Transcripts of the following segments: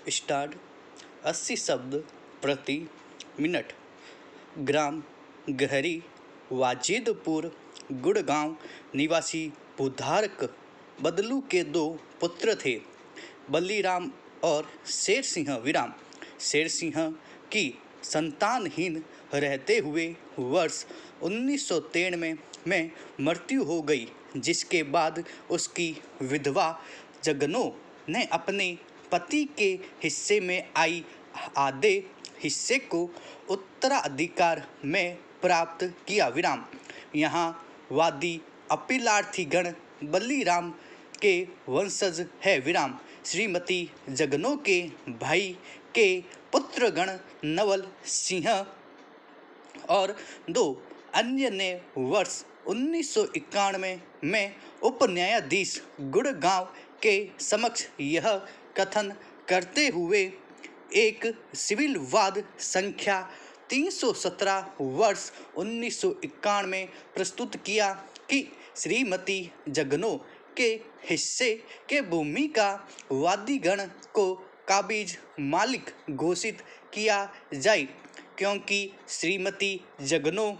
Start 80 शब्द प्रति minute. ग्राम गहरी वाजिदपुर गुड़गांव निवासी बुधारक बदलू के दो पुत्र थे, बलीराम और शेर सिंह। विराम शेर सिंह की संतानहीन रहते हुए वर्ष 1993 में मृत्यु हो गई, जिसके बाद उसकी विधवा जगनो ने अपने पति के हिस्से में आई आधे हिस्से को उत्तराधिकार में प्राप्त किया। विराम यहाँ वादी अपीलार्थीगण बलीराम के वंशज है। विराम श्रीमती जगनो के भाई के पुत्रगण नवल सिंह और दो अन्य ने वर्ष 1991 में उप न्यायाधीश गुड़गांव के समक्ष यह कथन करते हुए एक सिविल वाद संख्या 317 वर्ष 1991 में प्रस्तुत किया कि श्रीमती जगनो के हिस्से के भूमि का वादीगण को काबिज मालिक घोषित किया जाए, क्योंकि श्रीमती जगनो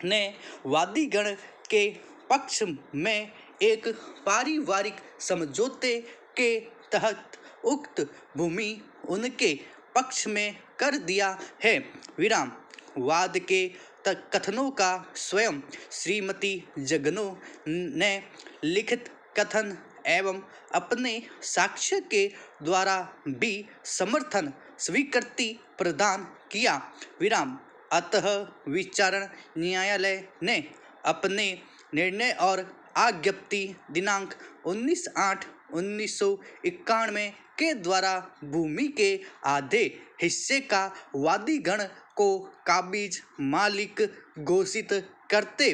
ने वादीगण के पक्ष में एक पारिवारिक समझौते के तहत उक्त भूमि उनके पक्ष में कर दिया है। विराम वाद के कथनों का स्वयं श्रीमती जगनो ने लिखित कथन एवं अपने साक्ष्य के द्वारा भी समर्थन स्वीकृति प्रदान किया। विराम अतः विचारण न्यायालय ने अपने निर्णय और आज्ञप्ति दिनांक 19/8/1991 के द्वारा भूमि के आधे हिस्से का वादीगण को काबिज मालिक घोषित करते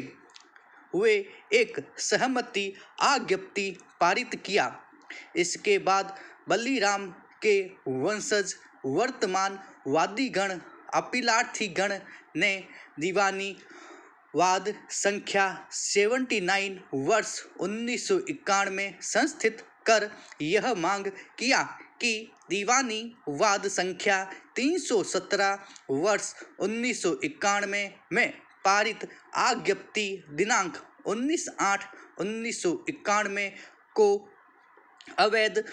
हुए एक सहमति आज्ञप्ति पारित किया। इसके बाद बलीराम के वंशज वर्तमान वादीगण अपीलार्थीगण ने दीवानी वाद संख्या 79 वर्ष 1991 में संस्थित कर यह मांग किया कि दीवानी वाद संख्या 317 वर्ष 1991 में पारित आज्ञप्ति दिनांक 19/8/1991 को अवैध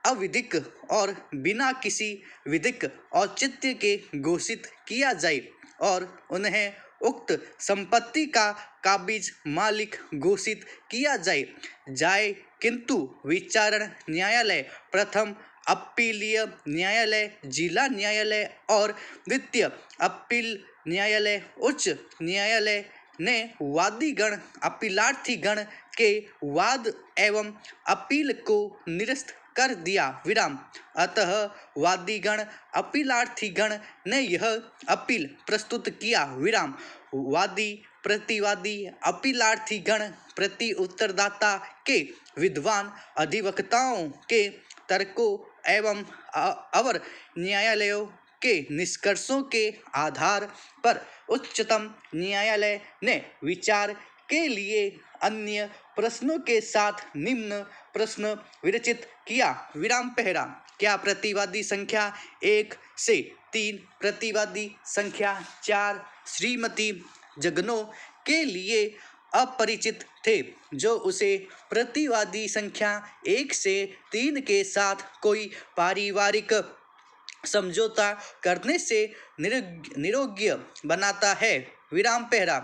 अविधिक और बिना किसी विधिक औचित्य के घोषित किया जाए और उन्हें उक्त संपत्ति का काबिज मालिक घोषित किया जाए, किंतु विचारण न्यायालय, प्रथम अपीलीय न्यायालय, जिला न्यायालय और द्वितीय अपील न्यायालय, उच्च न्यायालय ने वादीगण अपीलार्थीगण के वाद एवं अपील को निरस्त कर दिया। विराम अतः वादीगण अपीलार्थीगण ने यह अपील प्रस्तुत किया। विराम वादी प्रतिवादी अपीलार्थीगण प्रति उत्तरदाता के विद्वान अधिवक्ताओं के तर्कों एवं अवर न्यायालयों के निष्कर्षों के आधार पर उच्चतम न्यायालय ने विचार के लिए अन्य प्रश्नों के साथ निम्न प्रश्न विरचित किया। विराम पहला, क्या प्रतिवादी संख्या 1 से 3 प्रतिवादी संख्या 4 श्रीमती जगनो के लिए अपरिचित थे, जो उसे प्रतिवादी संख्या 1 से 3 के साथ कोई पारिवारिक समझौता करने से निरोग्य बनाता है? विराम पहला,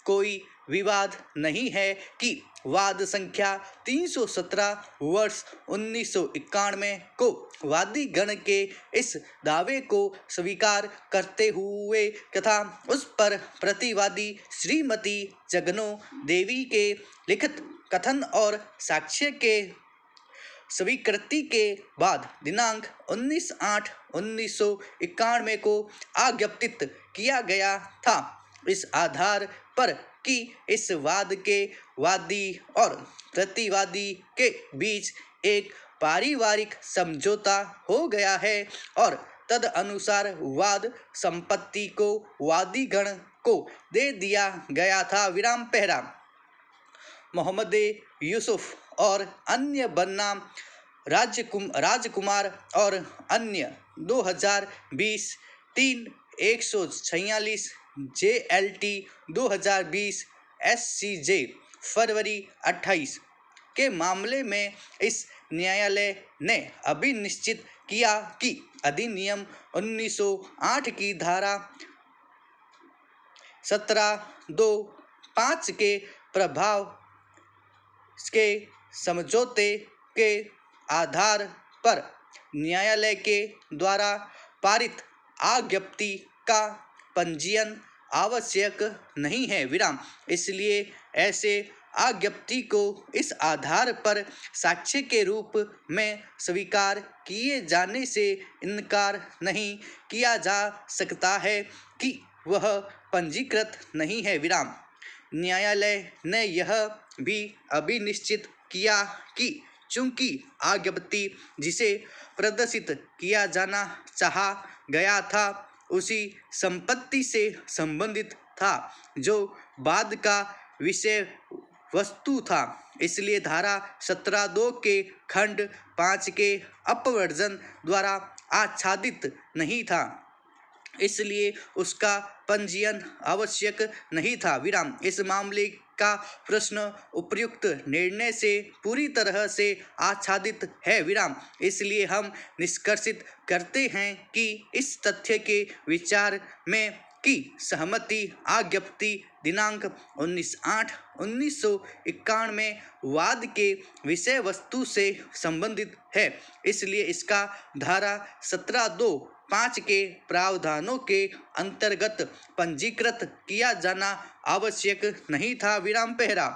कोई विवाद नहीं है कि वाद संख्या 317 वर्ष 1991 को वादीगण के इस दावे को स्वीकार करते हुए तथा उस पर प्रतिवादी श्रीमती जगनो देवी के लिखित कथन और साक्ष्य के स्वीकृति के बाद दिनांक 19/8/1991 को आज्ञप्तित किया गया था। इस आधार पर कि इस वाद के वादी और प्रतिवादी के बीच एक पारिवारिक समझौता हो गया है और तद अनुसार वाद संपत्ति को वादीगण को दे दिया गया था। विराम पहला, मोहम्मद यूसुफ और अन्य बनाम राजकुमार और अन्य 2020 3 146 JLT 2020 SCJ फरवरी 28 के मामले में इस न्यायालय ने अभी निश्चित किया कि अधिनियम 1908 की धारा 17(2)(5) के प्रभाव के समझौते के आधार पर न्यायालय के द्वारा पारित आज्ञप्ति का पंजीयन आवश्यक नहीं है विराम। इसलिए ऐसे आज्ञप्ति को इस आधार पर साक्ष्य के रूप में स्वीकार किए जाने से इनकार नहीं किया जा सकता है कि वह पंजीकृत नहीं है विराम। न्यायालय ने यह भी अभी निश्चित किया कि चूंकि आज्ञप्ति जिसे प्रदर्शित किया जाना चाहा गया था उसी संपत्ति से संबंधित था जो बाद का विषय वस्तु था, इसलिए धारा 17(2) के खंड 5 के अपवर्जन द्वारा आच्छादित नहीं था, इसलिए उसका पंजीयन आवश्यक नहीं था विराम। इस मामले का प्रश्न उपर्युक्त निर्णय से पूरी तरह से आच्छादित है विराम। इसलिए हम निष्कर्षित करते हैं कि इस तथ्य के विचार में की सहमति आज्ञप्ति दिनांक 19/8/1991 वाद के विषय वस्तु से संबंधित है, इसलिए इसका धारा 17(2)(5) के प्रावधानों के अंतर्गत पंजीकृत किया जाना आवश्यक नहीं था विराम। पहरा